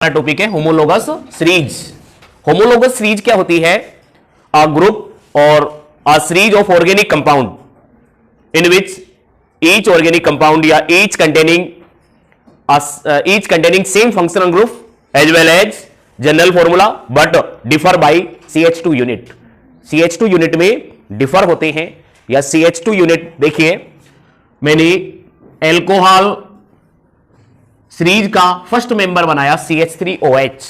Topic है homologous series. Homologous series क्या होती है? अ ग्रुप और a series of organic compound in which each organic compound या each containing same functional group as well as general formula but differ by CH2 unit. CH2 unit में differ होते हैं या CH2 unit. देखिए, मैंने alcohol series का first member बनाया CH3OH।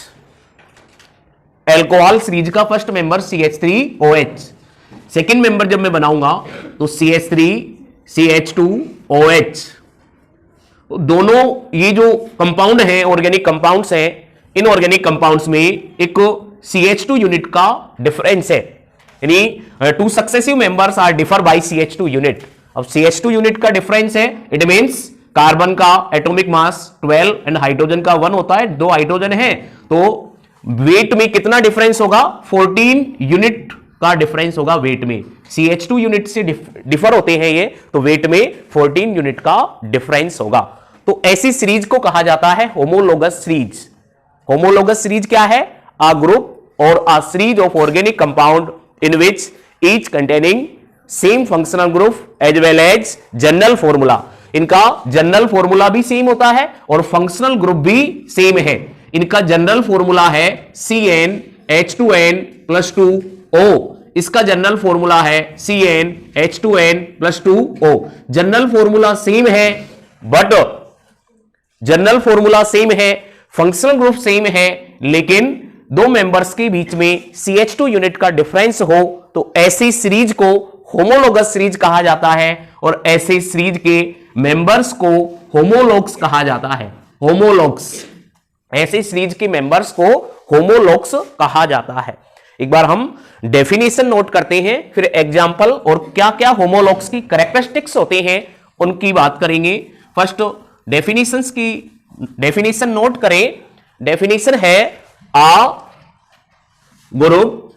Alcohol series का first member CH3OH। Second member जब मैं बनाऊंगा तो CH3CH2OH। दोनों ये जो कंपाउंड है, ऑर्गेनिक कंपाउंड्स हैं, इन ऑर्गेनिक कंपाउंड्स में एक CH2 यूनिट का डिफरेंस है, यानी two successive members are differ by CH2 unit. अब CH2 यूनिट का डिफरेंस है, इट मींस कार्बन का एटॉमिक मास 12 एंड हाइड्रोजन का 1 होता है, 2 हाइड्रोजन है, तो वेट में कितना डिफरेंस होगा? 14 यूनिट का डिफरेंस होगा वेट में। CH2 यूनिट से डिफर होते हैं ये, तो वेट में 14 यूनिट का डिफरेंस होगा। तो ऐसी सीरीज को कहा जाता है होमोलोगस सीरीज। होमोलोगस सीरीज क्या है? अ ग्रुप और a series of organic compound in which each containing same functional group as well as general formula. इनका जनरल फॉर्मूला भी सेम होता है और फंक्शनल ग्रुप भी सेम है। इनका जनरल फॉर्मूला है CnH2n+2O। इसका जनरल फॉर्मूला है CnH2n+2O। जनरल फॉर्मूला सेम है, बट जनरल फॉर्मूला सेम है, फंक्शनल ग्रुप सेम है, लेकिन दो मेंबर्स के बीच में CH2 यूनिट का डिफरेंस हो तो ऐसी सीरीज को होमोलोगस सीरीज कहा जाता है और ऐसे सीरीज के मेंबर्स को होमोलॉग्स कहा जाता है। होमोलॉग्स, ऐसे सीरीज के मेंबर्स को होमोलॉग्स कहा जाता है। एक बार हम डेफिनेशन नोट करते हैं, फिर एग्जांपल और क्या क्या होमोलॉग्स की कैरेक्टरिस्टिक्स होते हैं उनकी बात करेंगे। फर्स्ट डेफिनेशंस की डेफिनेशन नोट करें। डेफिनेशन है अ ग्रुप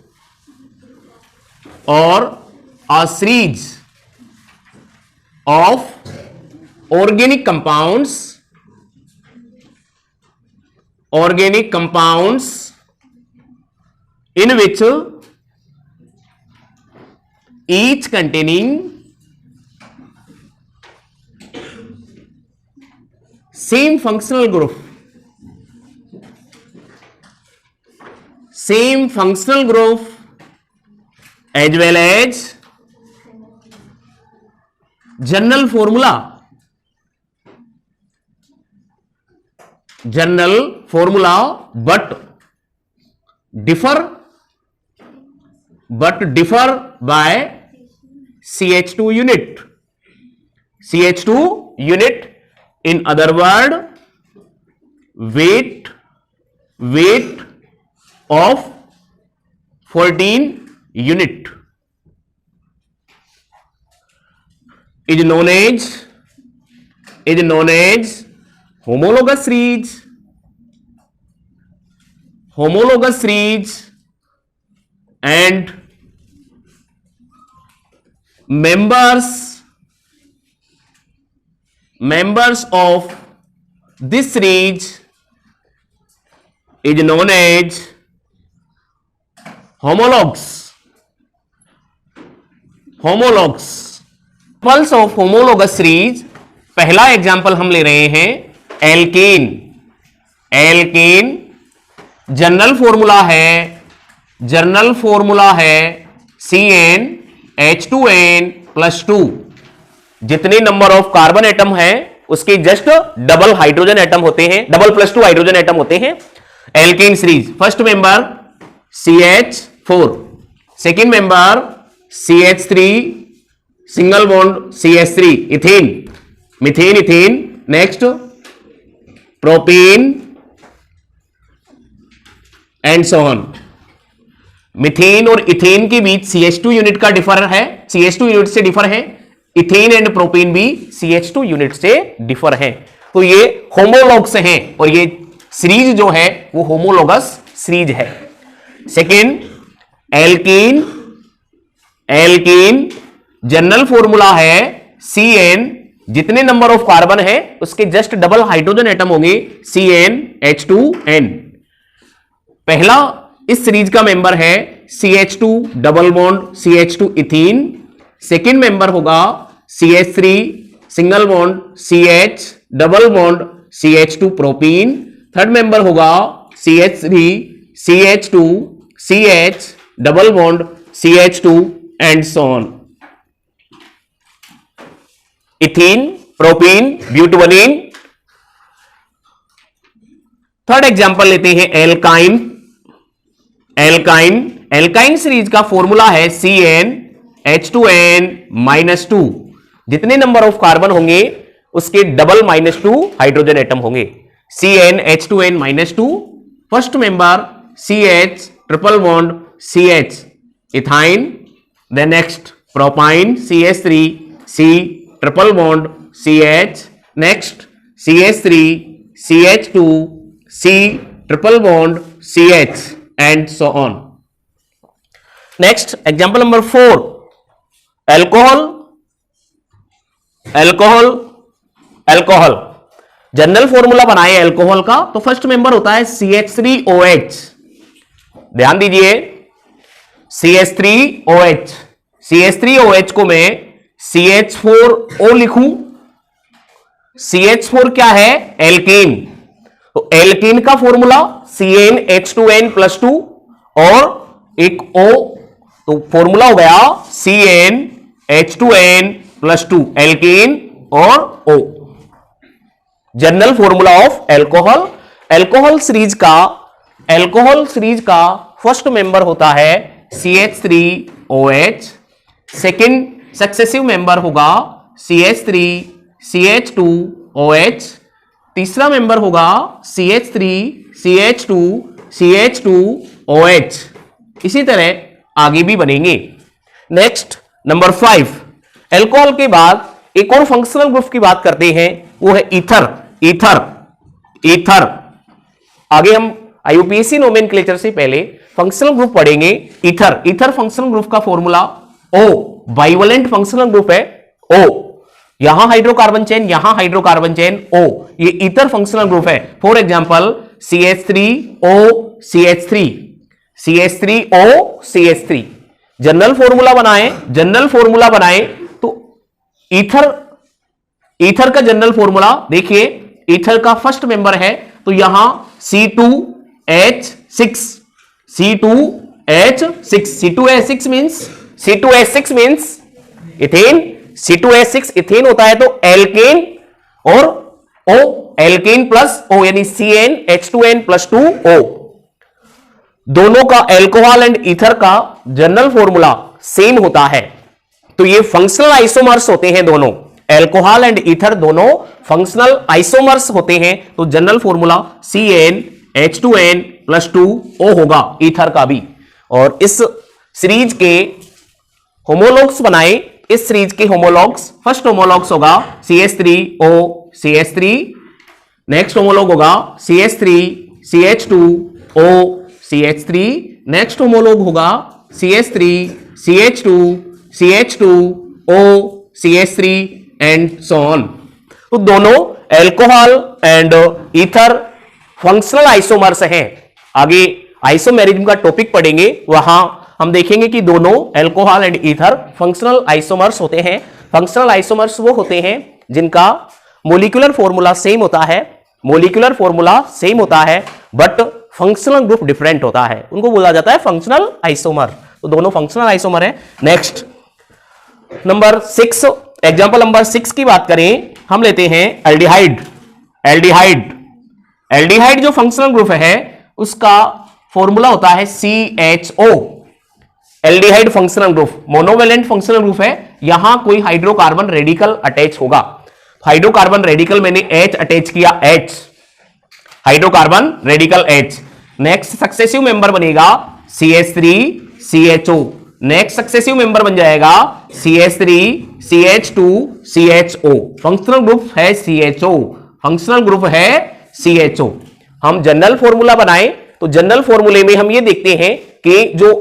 और a series of organic compounds in which each containing same functional group as well as general formula but differ by CH2 unit, in other word weight of 14 unit is known as homologous series, and members of this series is known as homologs। Examples of homologous series, पहला example हम ले रहे हैं alkene. General formula है CnH2n+2। जितने number of carbon atom है उसके just double hydrogen atom होते हैं, डबल +2 हाइड्रोजन एटम होते हैं। Alkane series, first member CH4, second member CH3 single bond CH3 ethane, methane, ethane, next propane and so on. Methane और ethane के बीच CH2 unit का डिफर है, CH2 unit से डिफर है। इथेन एंड प्रोपेन भी CH2 यूनिट से differ है। तो ये होमोलॉग्स हैं और ये सीरीज जो है वो होमोलोगस सीरीज है। सेकेंड एल्कीन जनरल फॉर्मूला है Cn, जितने नंबर ऑफ कार्बन है उसके जस्ट डबल हाइड्रोजन एटम होंगे CnH2n। पहला इस सीरीज का मेंबर है CH2 double bond CH2 ethene, second member होगा CH3 single bond CH double bond CH2 propene, third member होगा CH3 CH2 CH double bond CH2 and so on. Ethene, propene, butene. Third example लेते हैं alkyne. Alkyne, alkyne series का formula है CnH2n-2। जितने number of carbon होंगे उसके double -2 hydrogen atom होंगे। CnH2n-2, first member CH triple bond CH ethyne, then next propyne CH3 C triple bond CH, next CH3 CH2 C triple bond CH and so on. Next example number 4, alcohol. Alcohol, alcohol general formula बनाए alcohol का तो first member होता है CH3OH। ध्यान दीजिए CH3OH, CH3OH को मैं CH4O लिखूं। CH4 क्या है? एल्कीन। तो एल्कीन का फॉर्मूला CnH2n+2 और एक O, तो फॉर्मूला हो गया CnH2n+2, एल्कीन और O। General formula of alcohol. Alcohol series का फर्स्ट मेंबर होता है CH3OH, सेकेंड सक्सेसिव मेंबर होगा CH3 CH2OH, तीसरा मेंबर होगा CH3 CH2 CH2OH। इसी तरह आगे भी बनेंगे। नेक्स्ट नंबर 5, एल्कोहल के बाद एक और फंक्शनल ग्रुप की बात करते हैं, वो है ईथर। ईथर आगे हम IUPAC नोमेनक्लेचर से पहले फंक्शनल ग्रुप पढ़ेंगे। ईथर फंक्शनल ग्रुप का formula O, bivalent functional group है O। यहां हाइड्रोकार्बन चेन, यहां हाइड्रोकार्बन चेन O, ये ईथर फंक्शनल ग्रुप है। For example CH3O CH3, CH3O CH3। General formula बनाए तो ईथर का जनरल फॉर्मूला देखिए, ईथर का फर्स्ट मेंबर है तो यहां C2H6, C2H6 means ethane. C2H6 ethane होता है तो एल्केन और O, एल्केन प्लस O यानी CnH2n+2O। दोनों का एल्कोहल एंड ईथर का जनरल फॉर्मूला सेम होता है, तो ये फंक्शनल आइसोमर्स होते हैं। दोनों एल्कोहल एंड ईथर दोनों फंक्शनल आइसोमर्स होते हैं, तो जनरल फॉर्मूला CnH2n+2O होगा ईथर का भी। और इस सीरीज के होमोलॉग्स बनाए, इस सीरीज के होमोलॉग्स, फर्स्ट होमोलॉग्स होगा CH3O CH3, नेक्स्ट होमोलॉग होगा CH3 CH2O CH3, next homologue होगा CH3 CH2 CH2O CH3 and so on. तो दोनों alcohol and ether functional isomers हैं। आगे आइसोमेरिज्म का टॉपिक पढ़ेंगे, वहां हम देखेंगे कि दोनों alcohol and ether functional isomers होते हैं। फंक्शनल आइसोमर्स वो होते हैं जिनका मोलिकुलर फॉर्मूला सेम होता है, बट फंक्शनल ग्रुप डिफरेंट होता है, उनको बोला जाता है फंक्शनल आइसोमर। तो दोनों फंक्शनल आइसोमर है। नेक्स्ट नंबर 6, एग्जांपल नंबर 6 की बात करें, हम लेते हैं एल्डिहाइड जो फंक्शनल ग्रुप है उसका फॉर्मूला होता है CHO। Aldehyde functional group monovalent functional group है, यहां कोई हाइड्रोकार्बन रेडिकल अटैच होगा। हाइड्रोकार्बन रेडिकल मैंने H अटैच किया, H hydrocarbon radical H। Next successive member बनेगा CH3 CHO, next successive member बन जाएगा CH3 CH2 CHO। Functional group है CHO। हम जनरल फॉर्मूला बनाएं तो जनरल फॉर्मूले में हम ये देखते हैं कि जो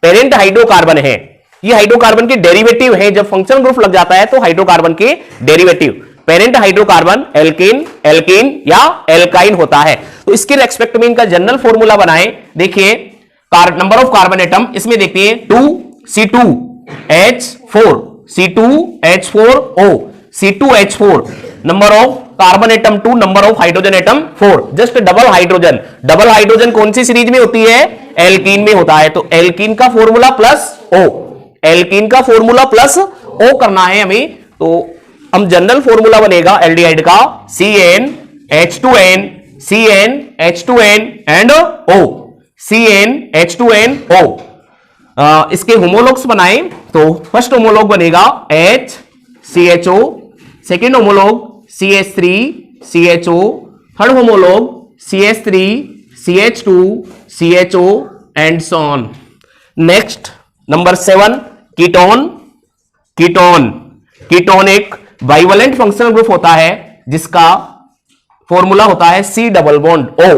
पेरेंट हाइड्रोकार्बन है, ये हाइड्रोकार्बन के डेरिवेटिव है। जब फंक्शनल ग्रुप लग जाता है तो हाइड्रोकार्बन के derivative, parent hydrocarbon alkane, alkane या एल्काइन होता है। तो इसके रेस्पेक्ट में इनका जनरल फॉर्मूला बनाएं। देखिए नंबर ऑफ कार्बन एटम, इसमें देखते हैं 2C2H4, C2H4O, C2H4, number of carbon atom 2, number of hydrogen atom 4, just double hydrogen. Double hydrogen कौन सी सीरीज में होती है? एल्कीन में होता है। तो एल्कीन का फॉर्मूला प्लस O, एल्कीन का फॉर्मूला प्लस O करना है हमें। तो हम जनरल फॉर्मूला बनेगा एल्डिहाइड का CnH2n, CnH2n and O, CnH2nO। इसके होमोलॉग्स बनाएं तो फर्स्ट होमोलॉग बनेगा HCHO, second homologue CH3CHO, third homologue CH3CH2CHO and so on. Next number 7 ketone. Ketone, ketone एक बाइवेलेंट फंक्शनल ग्रुप होता है जिसका फॉर्मूला होता है C double bond O,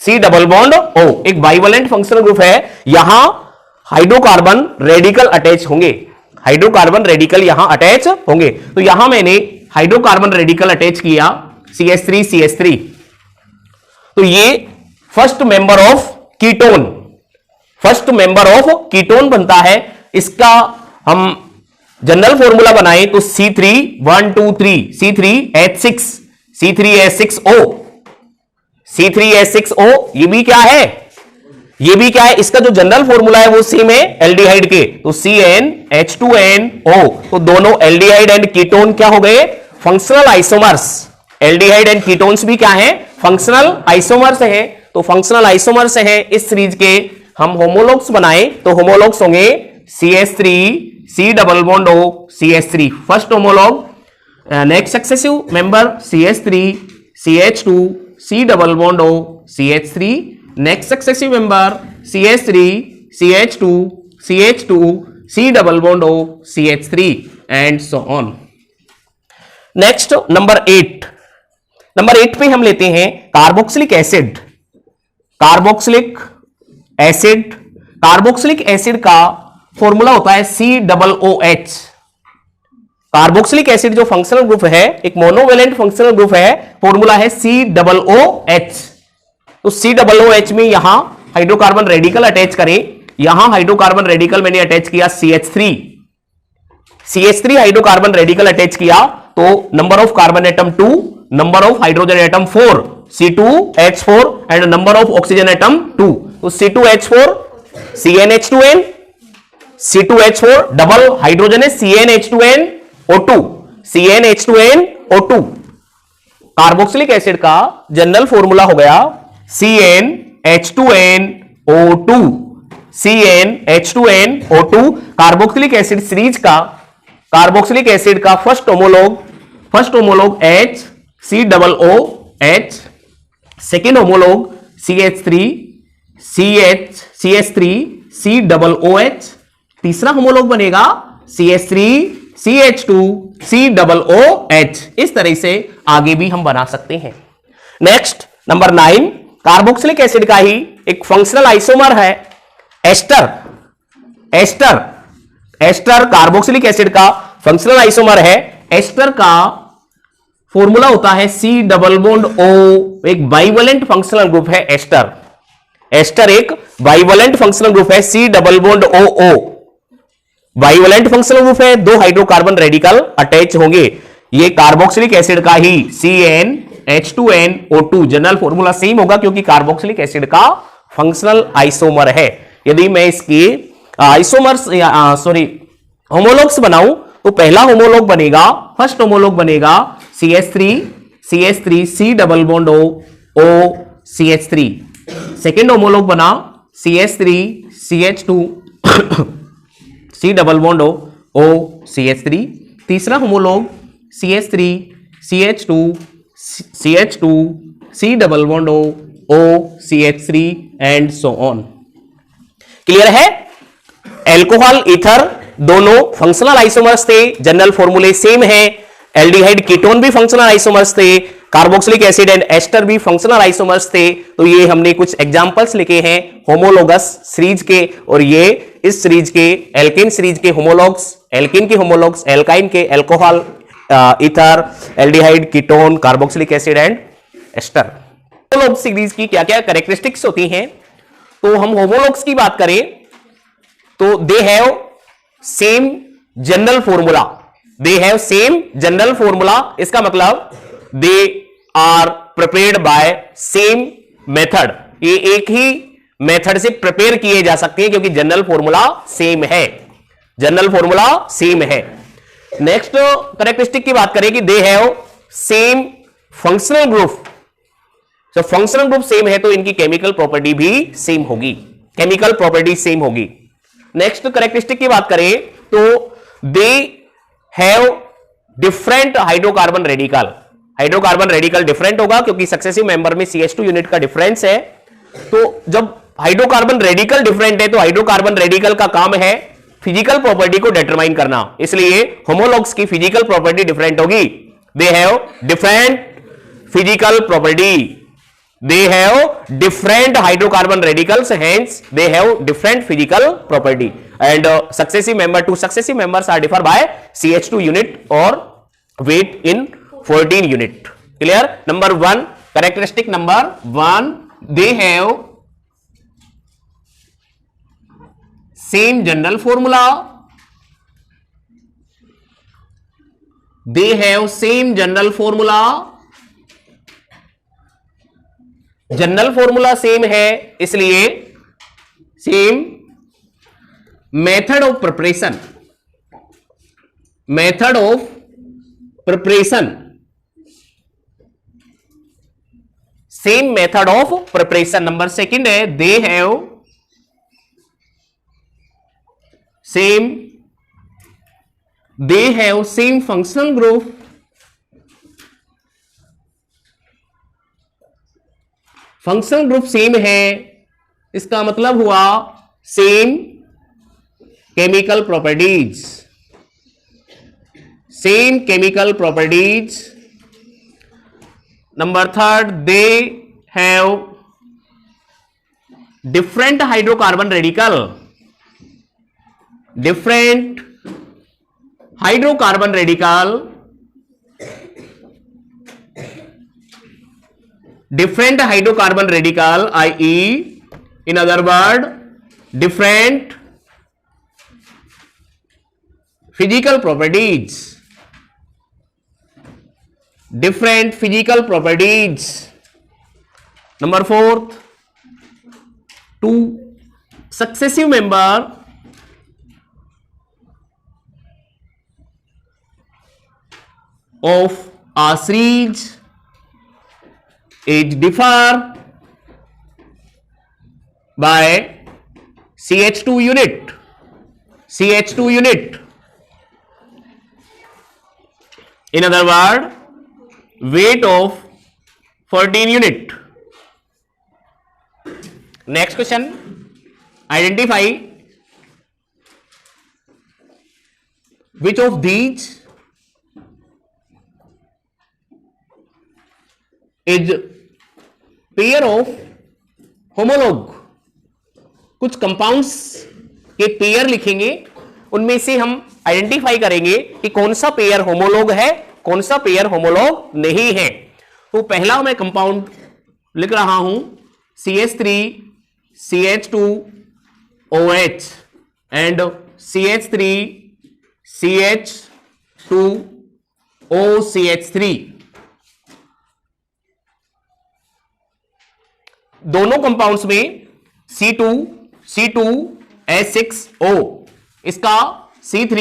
C double bond O एक बाइवेलेंट फंक्शनल ग्रुप है। यहां हाइड्रोकार्बन रेडिकल अटैच होंगे, हाइड्रोकार्बन रेडिकल यहां अटैच होंगे। तो यहां मैंने हाइड्रोकार्बन रेडिकल अटैच किया CH3CH3। तो ये first member of ketone, first member of ketone बनता है। इसका हम जनरल फॉर्मूला बनाएं तो C3 C3H6, C3H6O, C3H6O। ये भी क्या है? ये भी क्या है? इसका जो जनरल फॉर्मूला है वो सेम है एल्डिहाइड के, तो CnH2nO। तो दोनों एल्डिहाइड एंड कीटोन क्या हो गए? Functional isomers. Aldehyde and ketones भी क्या है? फंक्शनल आइसोमर्स है। तो फंक्शनल आइसोमर्स है इस सीरीज के हम होमोलॉग्स बनाए तो होमोलॉग्स होंगे CH3 C double bond O CH3 first homologue, next successive member CH3 CH2 C double bond O CH3, next successive member CH3 CH2 CH2 C double bond O CH3 and so on. Next number 8, number 8 पे हम लेते हैं carboxylic acid. Carboxylic acid, carboxylic acid का formula होता है COOH। Carboxylic acid जो functional group है एक मोनोवेलेंट फंक्शनल ग्रुप है, फॉर्मूला है COOH। तो COOH में यहां हाइड्रोकार्बन रेडिकल अटैच करें, यहां हाइड्रोकार्बन रेडिकल मैंने अटैच किया CH3 हाइड्रोकार्बन रेडिकल अटैच किया तो number of carbon atom 2, number of hydrogen atom 4, C2H4 and number of oxygen atom 2। तो C2H4 CnH2n, C2H4 double hydrogen है CnH2nO2, CnH2nO2। कार्बोक्सिलिक एसिड का general formula हो गया CnH2nO2, CnH2nO2। Carboxylic acid series का, carboxylic acid का first homologue HCOOH, second homologue CH3COOH, तीसरा homologue बनेगा CH3CH2COOH। इस तरह से आगे भी हम बना सकते हैं। नेक्स्ट नंबर 9, कार्बोक्सिलिक एसिड का ही एक फंक्शनल आइसोमर है एस्टर। एस्टर कार्बोक्सिलिक एसिड का फंक्शनल आइसोमर है। एस्टर का फॉर्मूला होता है C डबल बॉन्ड O, एक बाइवेलेंट फंक्शनल ग्रुप है एस्टर। एस्टर एक बाइवेलेंट फंक्शनल ग्रुप है C double bond OO, bivalent functional group है, दो हाइड्रोकार्बन रेडिकल अटैच होंगे। ये कार्बोक्सिलिक एसिड का ही CnH2nO2 जनरल फॉर्मूला सेम होगा क्योंकि कार्बोक्सिलिक एसिड का फंक्शनल आइसोमर है। यदि मैं इसके आइसोमर्स होमोलॉग्स बनाऊं तो पहला होमोलॉग बनेगा, फर्स्ट होमोलॉग बनेगा CH3 C double bond O CH3, second homologue बना CH3 CH2 C double bond O CH3, तीसरा homologue CH3 CH2 C double bond O CH3 and so on. Clear है? Alcohol ether दोनों functional isomers थे, general फॉर्मूले same है। Aldehyde ketone भी functional isomers थे, carboxylic acid and ester भी functional isomers थे। तो ये हमने कुछ एग्जांपल्स लिखे हैं होमोलोगस सीरीज के, और ये इस सीरीज के एल्केन सीरीज के होमोलॉग्स, एल्केन के होमोलॉग्स, एल्काइन के, alcohol ether, aldehyde, ketone, carboxylic acid and ester. Homolog series की क्या क्या कैरेक्टरिस्टिक्स होती हैं? तो हम होमोलॉग्स की बात करें तो they have same general formula, they have same general formula. इसका मतलब they are prepared by same method, ये एक ही मेथड से प्रिपेयर किए जा सकते हैं क्योंकि जनरल फॉर्मूला सेम है, जनरल फॉर्मूला सेम है। नेक्स्ट कैरेक्टरिस्टिक की बात करें कि दे हैव सेम फंक्शनल ग्रुप, तो फंक्शनल ग्रुप सेम है तो इनकी केमिकल प्रॉपर्टी भी सेम होगी, केमिकल प्रॉपर्टी सेम होगी। नेक्स्ट कैरेक्टरिस्टिक की बात करें तो they have different hydrocarbon radical, hydrocarbon radical different होगा क्योंकि सक्सेसिव मेंबर में CH2 यूनिट का डिफरेंस है। तो जब हाइड्रोकार्बन रेडिकल डिफरेंट है तो हाइड्रोकार्बन रेडिकल का काम है फिजिकल प्रॉपर्टी को डिटरमाइन करना, इसलिए होमोलॉग्स की फिजिकल प्रॉपर्टी डिफरेंट होगी। दे have different physical property, they have different hydrocarbon radicals, hence they have different physical property, and successive member, two successive members are differ by CH2 unit or weight in 14 unit. Clear? Number 1, characteristic number 1, they have same general formula, they have same general formula, general formula same है इसलिए same method of preparation, method of preparation, same method of preparation. Number second है they have same, they have same functional group, functional group same है इसका मतलब हुआ same chemical properties, same chemical properties. Number third they have different hydrocarbon radical, different hydrocarbon radical, different hydrocarbon radical, i.e. in other word different physical properties, different physical properties. Number 4, two successive member of a series is differ by CH2 unit, CH2 unit, in other word weight of 14 unit. Next question, identify which of these is pair of homologue. कुछ compounds के pair लिखेंगे, उनमें से हम identify करेंगे कि कौन सा पेयर होमोलॉग है, कौन सा पेयर होमोलॉग नहीं है। तो पहला मैं कंपाउंड लिख रहा हूं CH3 CH2 OH and CH3 CH2 OCH3। दोनों कंपाउंड्स में C2 C2H6O, इसका C3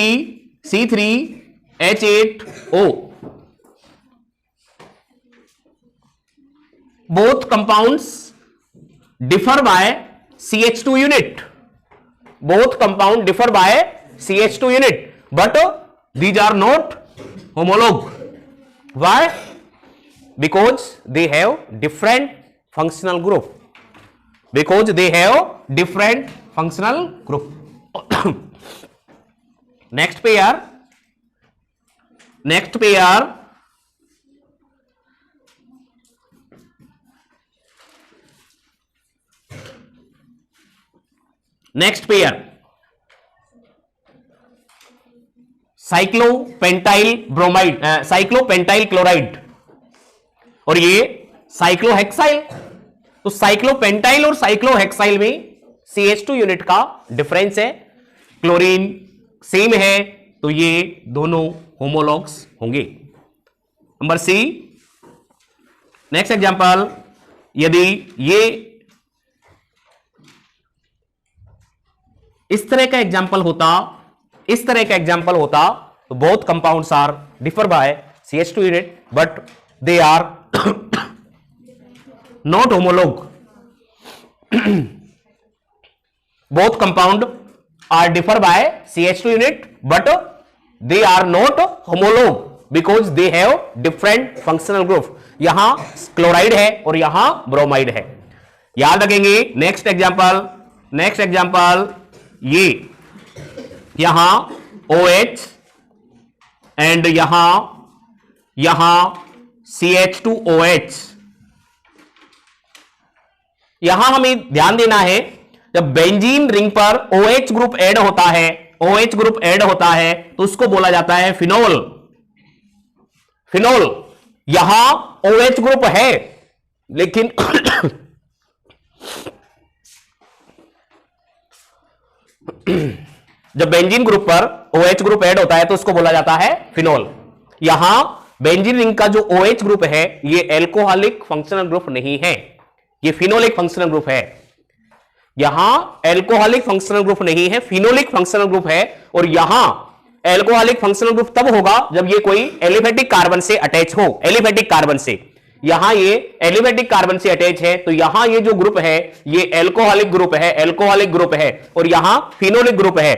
C3H8O। Both compounds differ by CH2 unit, both compound differ by CH2 unit, but these are not homolog. Why? Because they have different functional group, because they have different functional group. Next pair, next pair cyclopentyl bromide, cyclopentyl chloride, और ये cyclohexyl. तो साइक्लोपेंटाइल और cyclohexyl में CH2 unit का difference है। Chlorine same है, तो ये दोनों होमोलॉग्स होंगे। नंबर सी, नेक्स्ट एग्जांपल, यदि ये इस तरह का एग्जांपल होता, तो both compounds are differ by CH2 unit but they are not homolog. both compound are differ by CH2 unit but they are not homolog because they have different functional group। यहां chloride है और यहां bromide है, याद रखेंगे। Next example, ये यहां OH and यहां CH2OH। यहां हमें ध्यान देना है, जब बेंजीन रिंग पर OH ग्रुप ऐड होता है तो उसको बोला जाता है फिनोल। यहां OH ग्रुप है लेकिन जब बेंजीन ग्रुप पर OH ग्रुप ऐड होता है तो उसको बोला जाता है फिनोल। यहां बेंजीन रिंग का जो OH ग्रुप है ये एल्कोहलिक फंक्शनल ग्रुप नहीं है, ये फिनोलिक फंक्शनल ग्रुप है। यहां एल्कोहलिक फंक्शनल ग्रुप नहीं है, फिनोलिक फंक्शनल ग्रुप है। और यहां एल्कोहलिक फंक्शनल ग्रुप तब होगा जब ये कोई एलिफेटिक कार्बन से अटैच हो, एलिफेटिक कार्बन से। यहां ये एलिफेटिक कार्बन से अटैच है, तो यहां ये जो ग्रुप है ये एल्कोहलिक ग्रुप है और यहां फिनोलिक ग्रुप है।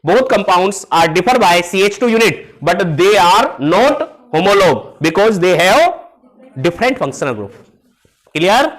Both compounds are differ by CH2 unit but they are not homolog because they have different functional group. Clear?